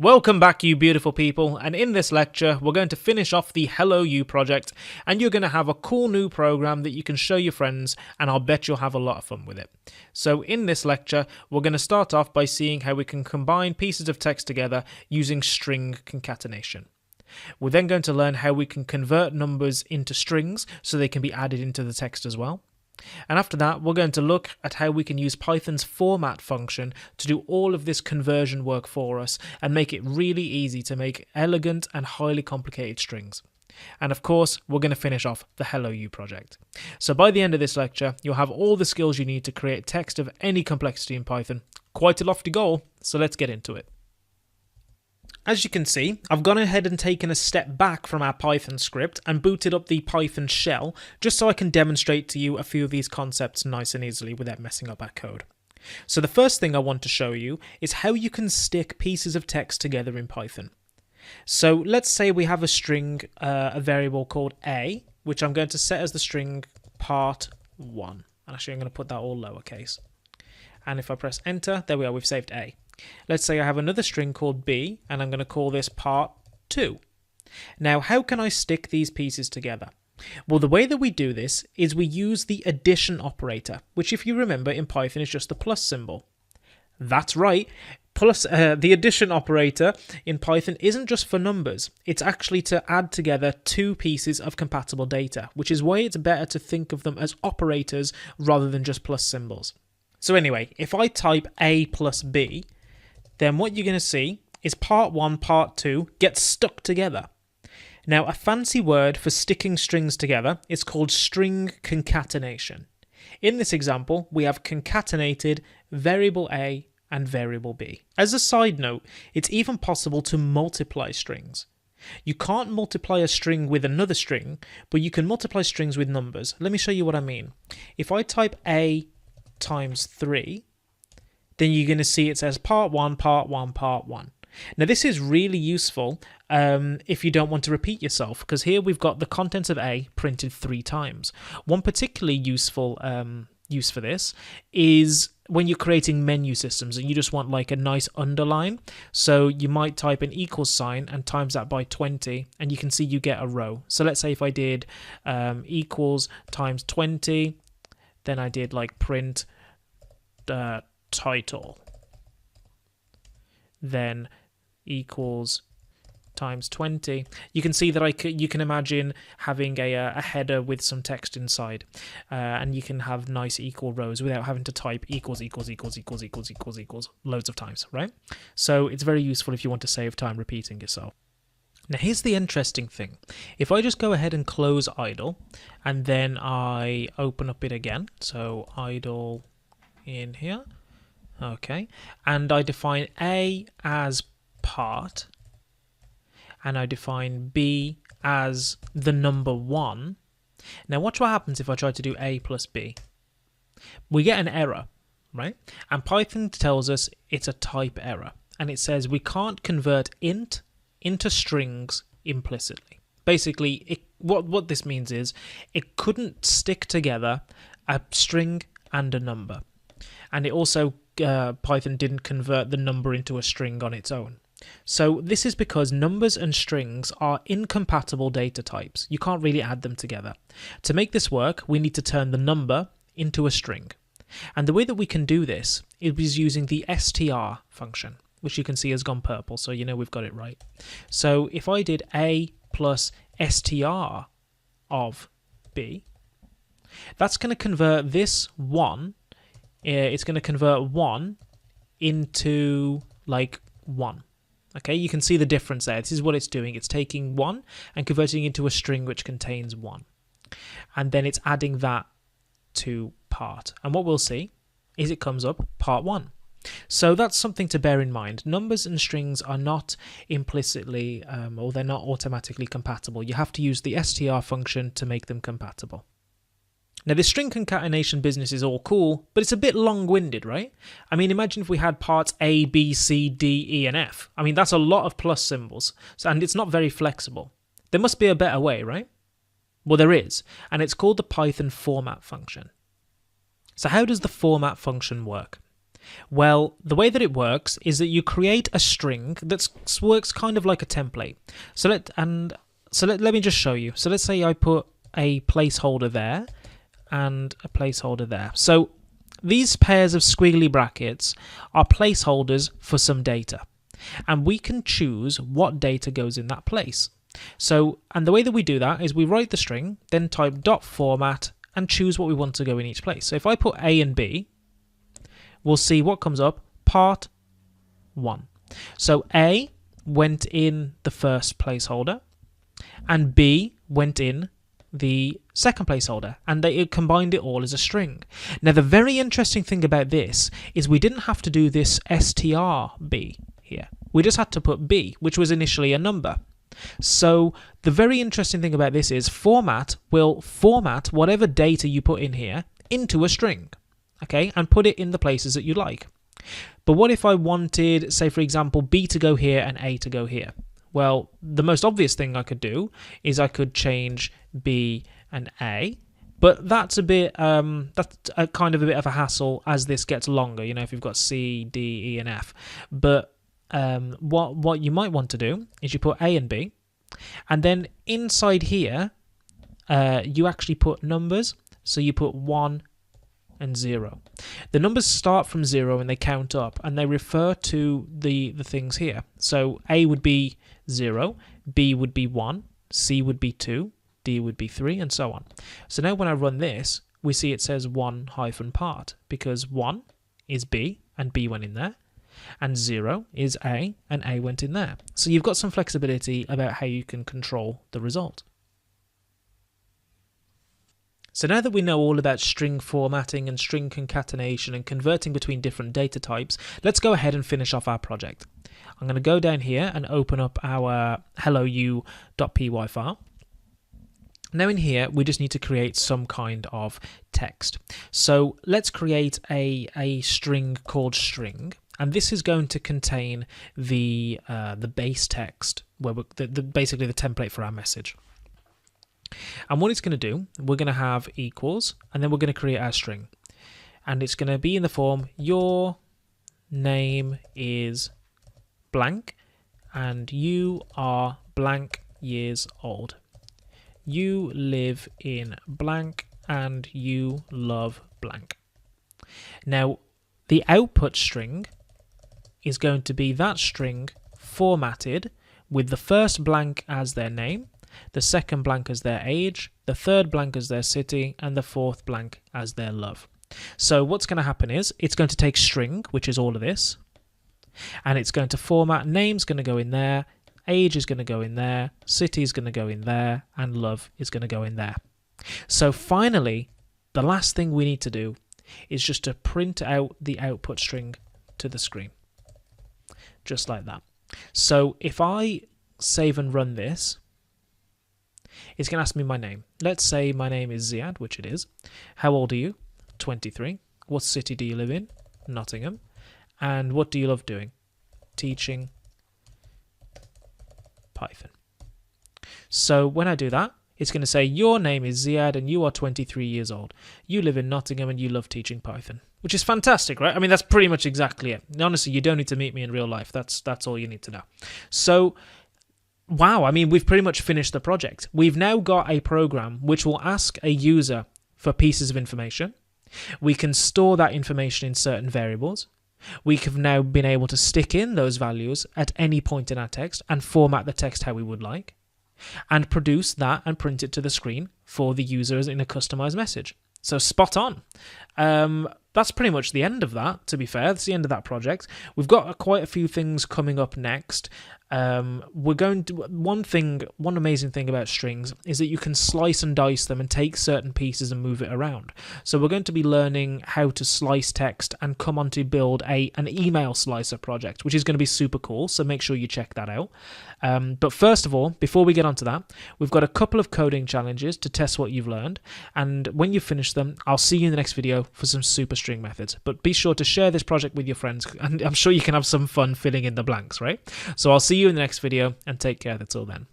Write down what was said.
Welcome back, you beautiful people, and in this lecture we're going to finish off the Hello You project, and you're going to have a cool new program that you can show your friends, and I'll bet you'll have a lot of fun with it. So in this lecture we're going to start off by seeing how we can combine pieces of text together using string concatenation. We're then going to learn how we can convert numbers into strings so they can be added into the text as well. And after that, we're going to look at how we can use Python's format function to do all of this conversion work for us and make it really easy to make elegant and highly complicated strings. And of course, we're going to finish off the Hello You project. So by the end of this lecture, you'll have all the skills you need to create text of any complexity in Python. Quite a lofty goal, so let's get into it. As you can see, I've gone ahead and taken a step back from our Python script and booted up the Python shell just so I can demonstrate to you a few of these concepts nice and easily without messing up our code. So the first thing I want to show you is how you can stick pieces of text together in Python. So let's say we have a string, a variable called a, which I'm going to set as the string part1. Actually, I'm going to put that all lowercase. And if I press enter, there we are, we've saved a. Let's say I have another string called b, and I'm going to call this part2. Now, how can I stick these pieces together? Well, the way that we do this is we use the addition operator, which if you remember in Python is just the plus symbol. That's right, plus the addition operator in Python isn't just for numbers, it's actually to add together two pieces of compatible data, which is why it's better to think of them as operators rather than just plus symbols. So anyway, if I type a plus b, then what you're going to see is part1, part2 get stuck together. Now, a fancy word for sticking strings together is called string concatenation. In this example, we have concatenated variable a and variable b. As a side note, it's even possible to multiply strings. You can't multiply a string with another string, but you can multiply strings with numbers. Let me show you what I mean. If I type a times 3, then you're going to see it says part1, part1, part1. Now this is really useful if you don't want to repeat yourself, because here we've got the contents of a printed 3 times. One particularly useful use for this is when you're creating menu systems and you just want like a nice underline. So you might type an equals sign and times that by 20, and you can see you get a row. So let's say if I did equals times 20, then I did like print title, then equals times 20. You can see that you can imagine having a header with some text inside, and you can have nice equal rows without having to type equals loads of times, right? So it's very useful if you want to save time repeating yourself. Now here's the interesting thing. If I just go ahead and close idle and then I open up it again, so idle in here, okay, and I define a as part and I define b as the number 1. Now watch what happens if I try to do a plus b. We get an error, right? And Python tells us it's a type error, and it says we can't convert int into strings implicitly. Basically, what this means is it couldn't stick together a string and a number. And it also, Python didn't convert the number into a string on its own. So this is because numbers and strings are incompatible data types. You can't really add them together. To make this work, we need to turn the number into a string. And the way that we can do this is using the str function, which you can see has gone purple, so you know we've got it right. So if I did a plus str of b, that's going to convert this 1, it's going to convert 1 into like 1. Okay, you can see the difference there. This is what it's doing. It's taking 1 and converting it into a string which contains 1. And then it's adding that to part. And what we'll see is it comes up part1. So that's something to bear in mind. Numbers and strings are not implicitly, or they're not automatically compatible. You have to use the str function to make them compatible. Now, this string concatenation business is all cool, but it's a bit long-winded, right? I mean, imagine if we had parts A, B, C, D, E, and F. I mean, that's a lot of plus symbols, and it's not very flexible. There must be a better way, right? Well, there is, and it's called the Python format function. So how does the format function work? Well, the way that it works is that you create a string that works kind of like a template. So let me just show you. So let's say I put a placeholder there and a placeholder there. So these pairs of squiggly brackets are placeholders for some data, and we can choose what data goes in that place. So, and the way that we do that is we write the string, then type .format and choose what we want to go in each place. So if I put A and B, we'll see what comes up, part 1. So A went in the first placeholder and B went in the second placeholder, and it combined it all as a string. Now the very interesting thing about this is we didn't have to do this strb here. We just had to put B, which was initially a number. So the very interesting thing about this is format will format whatever data you put in here into a string, okay, and put it in the places that you like. But what if I wanted, say for example, B to go here and A to go here? Well, the most obvious thing I could do is I could change B and A, but that's a bit that's a kind of a bit of a hassle as this gets longer, you know, if you've got C, D, E and F. But what you might want to do is you put A and B, and then inside here you actually put numbers. So you put 1 and 0. The numbers start from 0 and they count up, and they refer to the things here. So A would be 0, B would be 1, C would be 2, D would be 3, and so on. So now when I run this, we see it says 1-part, because 1 is B and B went in there, and 0 is A and A went in there. So you've got some flexibility about how you can control the result. So now that we know all about string formatting and string concatenation and converting between different data types, let's go ahead and finish off our project. I'm going to go down here and open up our hellou.py file. Now in here, we just need to create some kind of text. So let's create a string called string, and this is going to contain the base text, where basically the template for our message. And what it's going to do, we're going to have equals, and then we're going to create our string. And it's going to be in the form, your name is blank, and you are blank years old. You live in blank, and you love blank. Now, the output string is going to be that string formatted with the first blank as their name, the second blank as their age, the third blank as their city, and the fourth blank as their love. So what's going to happen is it's going to take string, which is all of this, and it's going to format, name's going to go in there, age is going to go in there, city is going to go in there, and love is going to go in there. So finally, the last thing we need to do is just to print out the output string to the screen. Just like that. So if I save and run this, it's going to ask me my name. Let's say my name is Ziad, which it is. How old are you? 23. What city do you live in? Nottingham. And what do you love doing? Teaching Python. So when I do that, it's going to say your name is Ziad and you are 23 years old. You live in Nottingham and you love teaching Python, which is fantastic, right? I mean, that's pretty much exactly it. Honestly, you don't need to meet me in real life. That's all you need to know. So wow, I mean, we've pretty much finished the project. We've now got a program which will ask a user for pieces of information. We can store that information in certain variables. We have now been able to stick in those values at any point in our text and format the text how we would like, and produce that and print it to the screen for the users in a customized message. So spot on. That's pretty much the end of that, to be fair. That's the end of that project. We've got quite a few things coming up next. We're going to one amazing thing about strings is that you can slice and dice them and take certain pieces and move it around. So we're going to be learning how to slice text and come on to build an email slicer project, which is going to be super cool. So make sure you check that out. But first of all, before we get onto that, we've got a couple of coding challenges to test what you've learned. And when you finish them, I'll see you in the next video for some super string methods. But be sure to share this project with your friends, and I'm sure you can have some fun filling in the blanks, right? So I'll see you in the next video, and take care. That's all then.